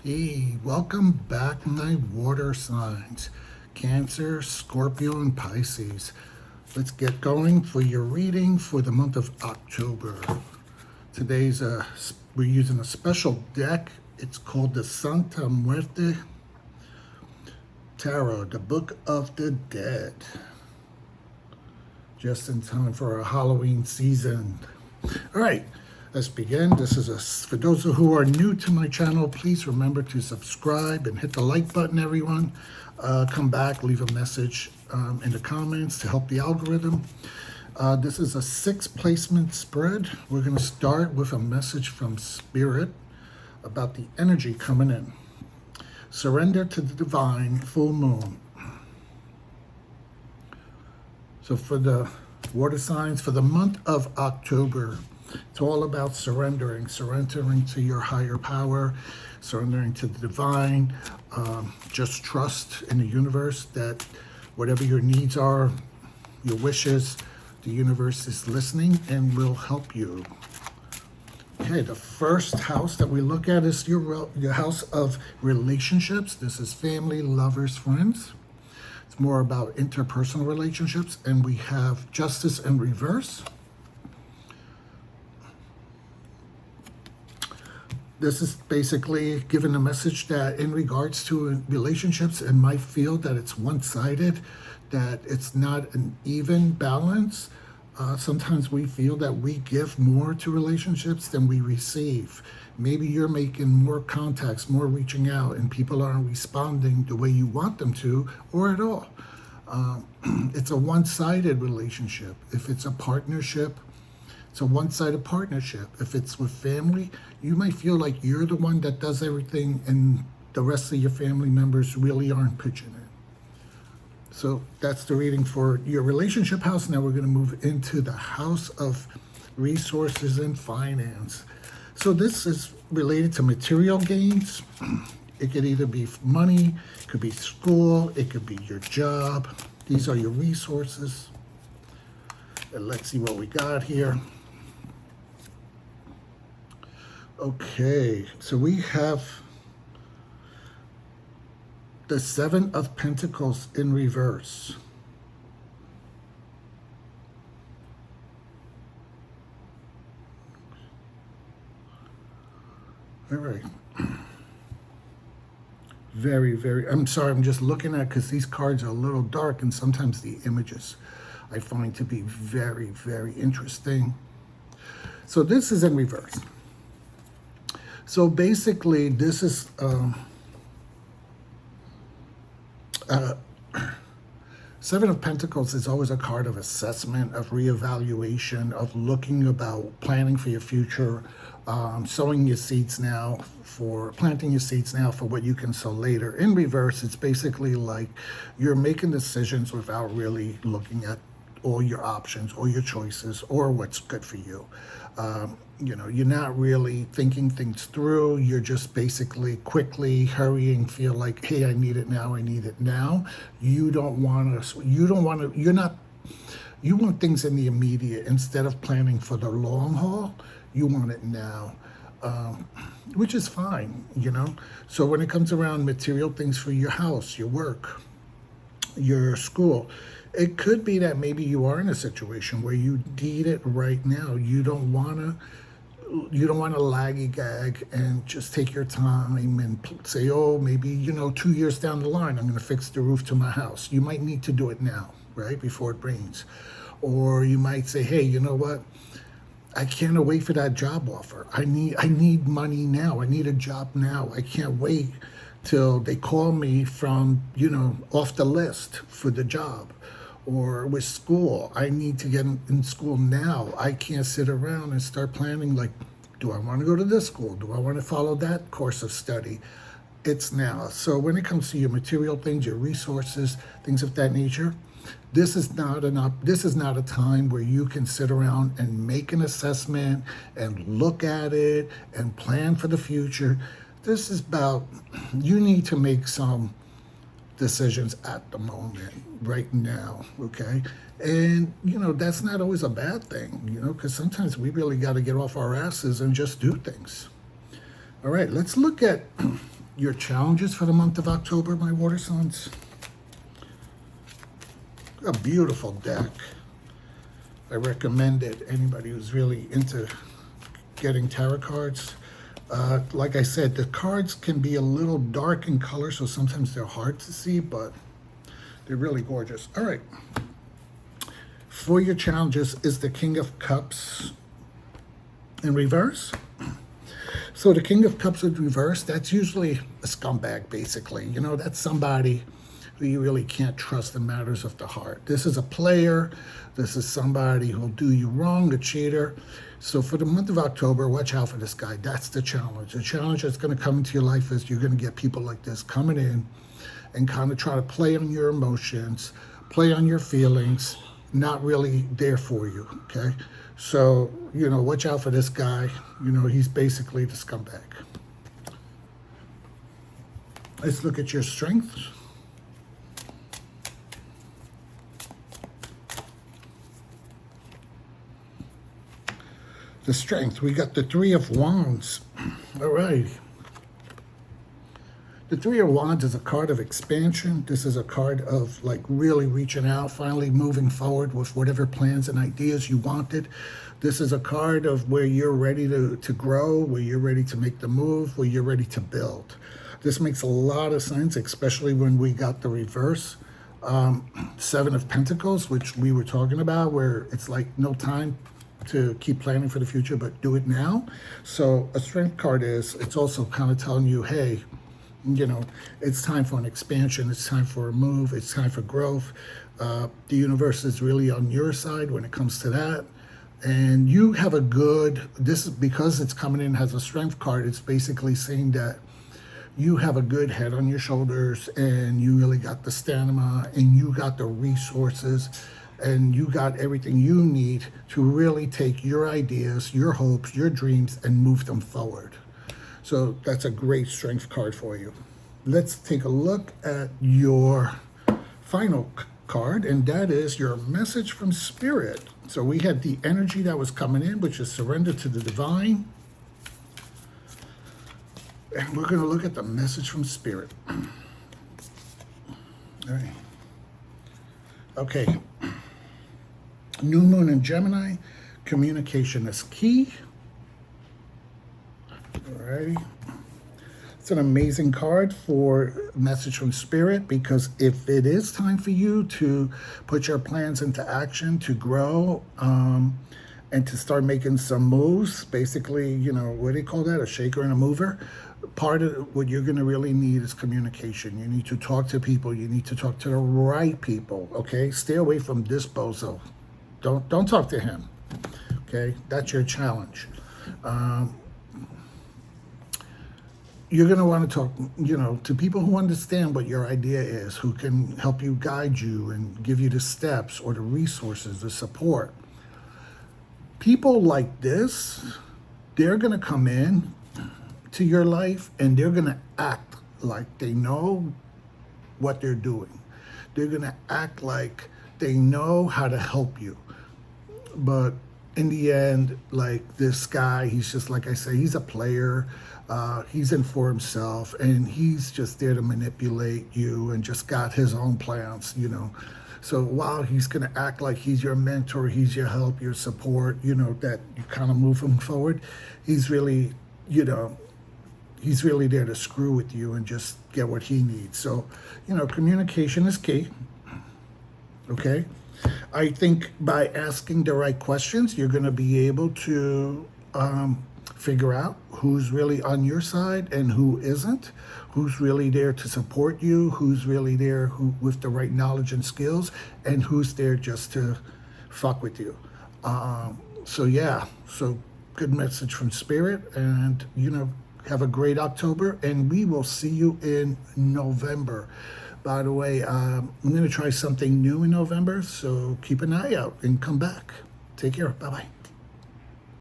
Hey, welcome back, my water signs, Cancer, Scorpio, and Pisces. Let's get going for your reading for the month of October. We're using a special deck. It's called the Santa Muerte Tarot, the Book of the Dead. Just in time for our Halloween season. All right. Let's begin. For those who are new to my channel, please remember to subscribe and hit the like button, everyone. Come back, leave a message in the comments to help the algorithm. This is a 6 placement spread. We're going to start with a message from Spirit about the energy coming in. Surrender to the divine, full moon. So for the water signs, for the month of October, it's all about surrendering to your higher power, surrendering to the divine. Just trust in the universe that whatever your needs are, your wishes, the universe is listening and will help you. Okay, the first house that we look at is your house of relationships. This is family, lovers, friends. It's more about interpersonal relationships, and we have justice in reverse. This is basically giving a message that in regards to relationships, it might feel that it's one-sided, that it's not an even balance. Sometimes we feel that we give more to relationships than we receive. Maybe you're making more contacts, more reaching out, and people aren't responding the way you want them to, or at all. It's a one-sided relationship. If it's a partnership, it's a one-sided partnership. If it's with family, you might feel like you're the one that does everything and the rest of your family members really aren't pitching in. So that's the reading for your relationship house. Now we're going to move into the house of resources and finance. So this is related to material gains. It could either be money, it could be school, it could be your job. These are your resources. And let's see what we got here. Okay, so we have the 7 of Pentacles in reverse. All right. I'm sorry, I'm just looking at because these cards are a little dark and sometimes the images I find to be very, very interesting. So this is in reverse. So basically, this is Seven of Pentacles is always a card of assessment, of reevaluation, of looking about planning for your future, planting your seeds now for what you can sow later. In reverse, it's basically like you're making decisions without really looking at all your options or your choices or what's good for you. You're not really thinking things through. You're just basically quickly hurrying, feel like, hey, I need it now. You want things in the immediate instead of planning for the long haul. You want it now, which is fine, So when it comes around material things for your house, your work, your school, it could be that maybe you are in a situation where you need it right now. You don't want to laggy gag and just take your time and say, oh, maybe, 2 years down the line, I'm going to fix the roof to my house. You might need to do it now, right, before it rains. Or you might say, hey, you know what? I can't wait for that job offer. I need money now. I need a job now. I can't wait till they call me from, off the list for the job. Or with school, I need to get in school now. I can't sit around and start planning like, do I want to go to this school? Do I want to follow that course of study? It's now. So when it comes to your material things, your resources, things of that nature, this is not a time where you can sit around and make an assessment and look at it and plan for the future. This is about, you need to make some decisions at the moment, right now, okay? And, that's not always a bad thing, because sometimes we really got to get off our asses and just do things. All right, let's look at your challenges for the month of October, my water signs. A beautiful deck. I recommend it. Anybody who's really into getting tarot cards. Like I said, the cards can be a little dark in color, so sometimes they're hard to see, but they're really gorgeous. All right. For your challenges is the King of Cups in reverse. So the King of Cups in reverse, that's usually a scumbag, basically. You know, that's somebody who you really can't trust in matters of the heart. This is a player. This is somebody who'll do you wrong, a cheater. So for the month of October, watch out for this guy. That's the challenge. The challenge that's going to come into your life is you're going to get people like this coming in and kind of try to play on your emotions, play on your feelings, not really there for you, okay? So, you know, watch out for this guy. You know, he's basically the scumbag. Let's look at your strengths. The strength, we got the Three of Wands. All right. The Three of Wands is a card of expansion. This is a card of like really reaching out, finally moving forward with whatever plans and ideas you wanted. This is a card of where you're ready to grow, where you're ready to make the move, where you're ready to build. This makes a lot of sense, especially when we got the reverse. Seven of Pentacles, which we were talking about, where it's like no time to keep planning for the future, but do it now. So a strength card it's also kind of telling you, hey, you know, it's time for an expansion. It's time for a move. It's time for growth. The universe is really on your side when it comes to that. And you have a good, this is because it's coming in as a strength card. It's basically saying that you have a good head on your shoulders and you really got the stamina and you got the resources and you got everything you need to really take your ideas, your hopes, your dreams, and move them forward. So that's a great strength card for you. Let's take a look at your final card, and that is your message from Spirit. So we had the energy that was coming in, which is surrender to the divine. And we're going to look at the message from Spirit. All right. Okay. New Moon in Gemini, communication is key. Alrighty. It's an amazing card for message from Spirit, because if it is time for you to put your plans into action, to grow, and to start making some moves, basically, you know, what do you call that? A shaker and a mover. Part of what you're going to really need is communication. You need to talk to people. You need to talk to the right people, okay? Stay away from this bozo. Don't talk to him, okay? That's your challenge. You're going to want to talk, you know, to people who understand what your idea is, who can help you, guide you, and give you the steps or the resources, the support. People like this, they're going to come in to your life and they're going to act like they know what they're doing. They're going to act like they know how to help you. But in the end, like this guy, he's just, like I say, he's a player. He's in for himself, and he's just there to manipulate you and just got his own plans, you know. So while he's going to act like he's your mentor, he's your help, your support, you know, that you kind of move him forward, he's really, you know, he's really there to screw with you and just get what he needs. So, you know, communication is key, okay? I think by asking the right questions, you're going to be able to figure out who's really on your side and who isn't, who's really there to support you, who's really there with the right knowledge and skills, and who's there just to fuck with you. So yeah, so good message from Spirit, and you know, have a great October, and we will see you in November. By the way, I'm going to try something new in November, so keep an eye out and come back. Take care. Bye-bye.